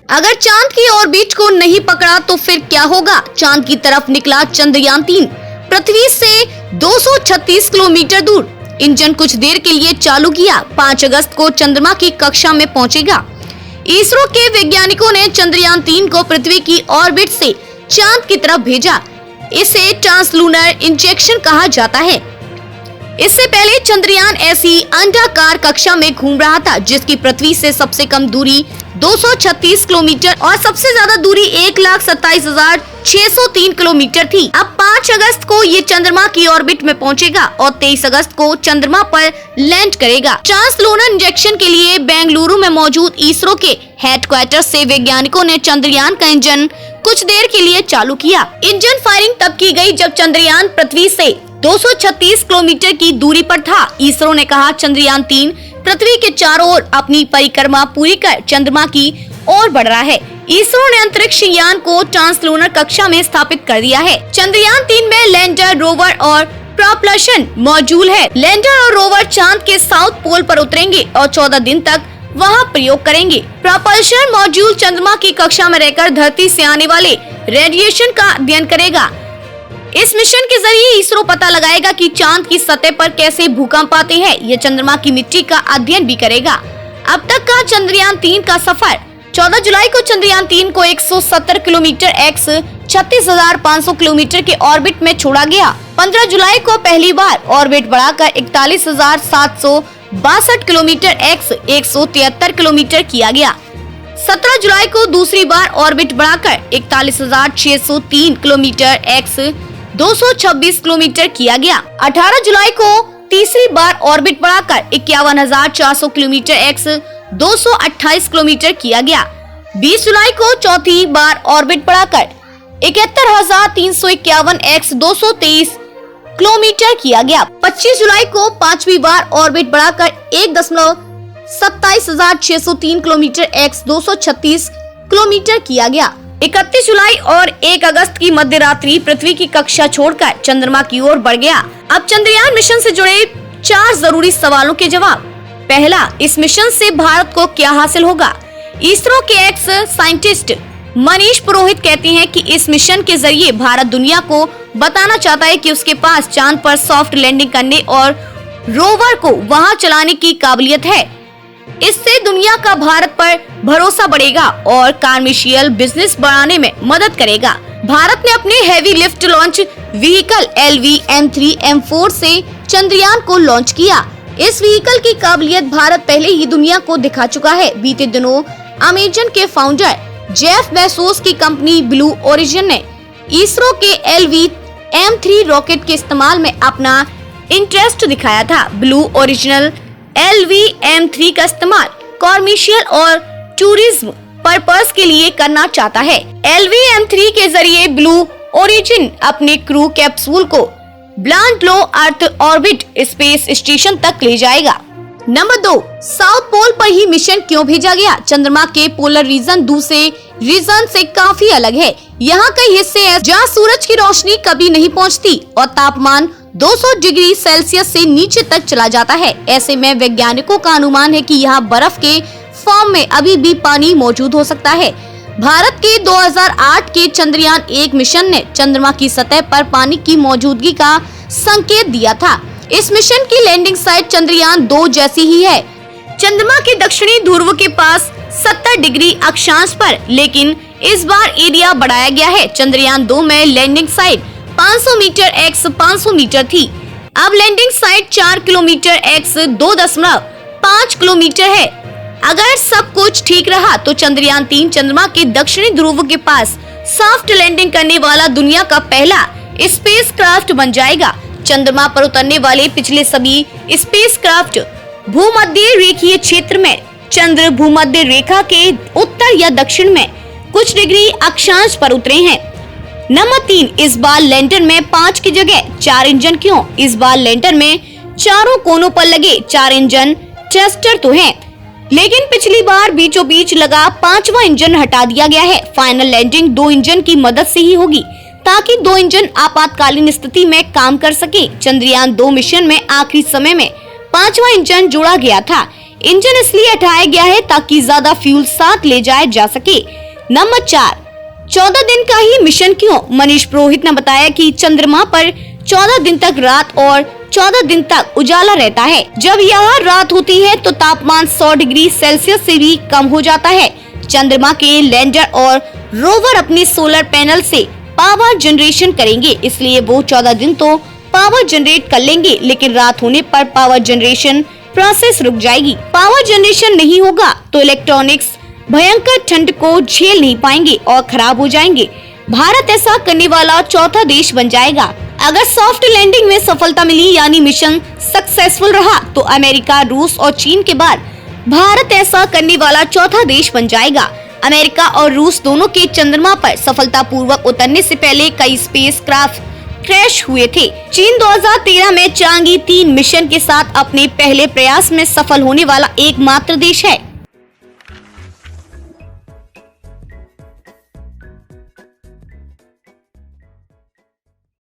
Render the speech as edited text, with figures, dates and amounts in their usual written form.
अगर चांद की ऑर्बिट को नहीं पकड़ा तो फिर क्या होगा? चांद की तरफ निकला चंद्रयान-3, पृथ्वी से 236 किलोमीटर दूर। इंजन कुछ देर के लिए चालू किया। 5 अगस्त को चंद्रमा की कक्षा में पहुंचेगा। इसरो के वैज्ञानिकों ने चंद्रयान-3 को पृथ्वी की ऑर्बिट से चांद की तरफ भेजा। इसे ट्रांसलूनर इंजेक्शन कहा जाता है। इससे पहले चंद्रयान ऐसी अंडाकार कक्षा में घूम रहा था जिसकी पृथ्वी से सबसे कम दूरी 236 किलोमीटर और सबसे ज्यादा दूरी 1,27,603 किलोमीटर थी। अब 5 अगस्त को ये चंद्रमा की ऑर्बिट में पहुंचेगा और 23 अगस्त को चंद्रमा पर लैंड करेगा। ट्रांसलूनर इंजेक्शन के लिए बेंगलुरु में मौजूद इसरो के हेडक्वार्टर से वैज्ञानिकों ने चंद्रयान का इंजन कुछ देर के लिए चालू किया। इंजन फायरिंग तब की गई जब चंद्रयान पृथ्वी से 236 किलोमीटर की दूरी पर था। इसरो ने कहा चंद्रयान-3 पृथ्वी के चारों ओर अपनी परिक्रमा पूरी कर चंद्रमा की ओर बढ़ रहा है। इसरो ने अंतरिक्ष यान को ट्रांसलूनर कक्षा में स्थापित कर दिया है। चंद्रयान-3 में लैंडर, रोवर और प्रोपल्शन मॉड्यूल है। लैंडर और रोवर चांद के साउथ पोल पर उतरेंगे और 14 दिन तक वहां प्रयोग करेंगे। प्रोपल्शन मॉड्यूल चंद्रमा की कक्षा में रहकर धरती से आने वाले रेडिएशन का अध्ययन करेगा। इस मिशन के जरिए इसरो पता लगाएगा कि चांद की सतह पर कैसे भूकंप आते हैं। यह चंद्रमा की मिट्टी का अध्ययन भी करेगा। अब तक का चंद्रयान-3 का सफर 14 जुलाई को चंद्रयान-3 को 170 किलोमीटर x 36,500 किलोमीटर के ऑर्बिट में छोड़ा गया। 15 जुलाई को पहली बार ऑर्बिट बढ़ाकर 41,762 किलोमीटर x 173 किलोमीटर किया गया। 17 जुलाई को दूसरी बार ऑर्बिट बढ़ाकर 41,603 किलोमीटर x 226 किलोमीटर किया गया। 18 जुलाई को तीसरी बार ऑर्बिट बढ़ाकर 51,400 किलोमीटर x 228 किलोमीटर किया गया। 20 जुलाई को चौथी बार ऑर्बिट बढ़ाकर 71,351 x 223 किलोमीटर किया गया। 25 जुलाई को पांचवी बार ऑर्बिट बढ़ाकर 1,27,603 किलोमीटर x 236 किलोमीटर किया गया। 31 जुलाई और 1 अगस्त की मध्य रात्रि पृथ्वी की कक्षा छोड़कर चंद्रमा की ओर बढ़ गया। अब चंद्रयान मिशन से जुड़े 4 जरूरी सवालों के जवाब। पहला, इस मिशन से भारत को क्या हासिल होगा? इसरो के एक्स साइंटिस्ट मनीष पुरोहित कहते हैं कि इस मिशन के जरिए भारत दुनिया को बताना चाहता है कि उसके पास चांद पर सॉफ्ट लैंडिंग करने और रोवर को वहां चलाने की काबिलियत है। इससे दुनिया का भारत पर भरोसा बढ़ेगा और कमर्शियल बिजनेस बढ़ाने में मदद करेगा। भारत ने अपने heavy lift launch vehicle LV-M3M4 से चंद्रयान को लॉन्च किया। इस व्हीकल की काबिलियत भारत पहले ही दुनिया को दिखा चुका है। बीते दिनों अमेजन के फाउंडर जेफ बेजोस की कंपनी ब्लू ओरिजिन ने इसरो के LV-M3 रॉकेट के इस्तेमाल में अपना इंटरेस्ट दिखाया था। ब्लू ओरिजिनल LV-M3 का इस्तेमाल कॉमर्शियल और टूरिज्म पर्पस के लिए करना चाहता है। LV-M3 के जरिए ब्लू ओरिजिन अपने क्रू कैप्सूल को ब्लैंड लो अर्थ ऑर्बिट स्पेस स्टेशन तक ले जाएगा। नंबर 2, साउथ पोल पर ही मिशन क्यों भेजा गया? चंद्रमा के पोलर रीजन दूसरे रीजन से काफी अलग है। यहाँ कई हिस्से हैं जहाँ सूरज की रोशनी कभी नहीं पहुँचती और तापमान 200 डिग्री सेल्सियस से नीचे तक चला जाता है। ऐसे में वैज्ञानिकों का अनुमान है कि यहाँ बर्फ के फॉर्म में अभी भी पानी मौजूद हो सकता है। भारत के 2008 के चंद्रयान-1 मिशन ने चंद्रमा की सतह पर पानी की मौजूदगी का संकेत दिया था। इस मिशन की लैंडिंग साइट चंद्रयान-2 जैसी ही है, चंद्रमा के दक्षिणी ध्रुव के पास 70 डिग्री अक्षांश पर, लेकिन इस बार एरिया बढ़ाया गया है। चंद्रयान-2 में landing site 500 metre x 500 metre थी। अब landing site 4 kilometre x 2.5 kilometre है। अगर सब कुछ ठीक रहा तो चंद्रयान-3 चंद्रमा के दक्षिणी ध्रुव के पास सॉफ्ट लैंडिंग करने वाला दुनिया का पहला स्पेसक्राफ्ट बन जाएगा। चंद्रमा पर उतरने वाले पिछले सभी स्पेसक्राफ्ट भूमध्य रेखीय क्षेत्र में चंद्र भूमध्य रेखा के उत्तर या दक्षिण में कुछ डिग्री अक्षांश पर उतरे हैं। नंबर 3, इस बार लैंडर में 5 की जगह 4 इंजन क्यों? इस बार लैंडर में चारों कोनों पर लगे 4 इंजन थ्रस्टर तो हैं, लेकिन पिछली बार बीचों बीच लगा 5वां इंजन हटा दिया गया है। फाइनल लैंडिंग 2 इंजन की मदद से ही होगी ताकि 2 इंजन आपातकालीन स्थिति में काम कर सके। चंद्रयान-2 मिशन में आखिरी समय में 5वां इंजन जोड़ा गया था। इंजन इसलिए हटाया गया है ताकि ज्यादा फ्यूल साथ ले जाया जा सके। नंबर 4, 14 दिन का ही मिशन क्यों? मनीष पुरोहित ने बताया कि चंद्रमा पर 14 दिन तक रात और 14 दिन तक उजाला रहता है। जब यहाँ रात होती है तो तापमान 100 डिग्री सेल्सियस से भी कम हो जाता है। चंद्रमा के लैंडर और रोवर अपने सोलर पैनल से पावर जनरेशन करेंगे, इसलिए वो 14 दिन तो पावर जनरेट कर लेंगे, लेकिन रात होने पर पावर जनरेशन प्रोसेस रुक जाएगी। पावर जनरेशन नहीं होगा तो इलेक्ट्रॉनिक्स भयंकर ठंड को झेल नहीं पाएंगे और खराब हो जाएंगे। भारत ऐसा करने वाला चौथा देश बन जाएगा। अगर सॉफ्ट लैंडिंग में सफलता मिली यानी मिशन सक्सेसफुल रहा तो अमेरिका, रूस और चीन के बाद भारत ऐसा करने वाला चौथा देश बन जाएगा। अमेरिका और रूस दोनों के चंद्रमा पर सफलतापूर्वक उतरने से पहले कई स्पेसक्राफ्ट क्रैश हुए थे। चीन 2013 में चांगी 3 मिशन के साथ अपने पहले प्रयास में सफल होने वाला एकमात्र देश है।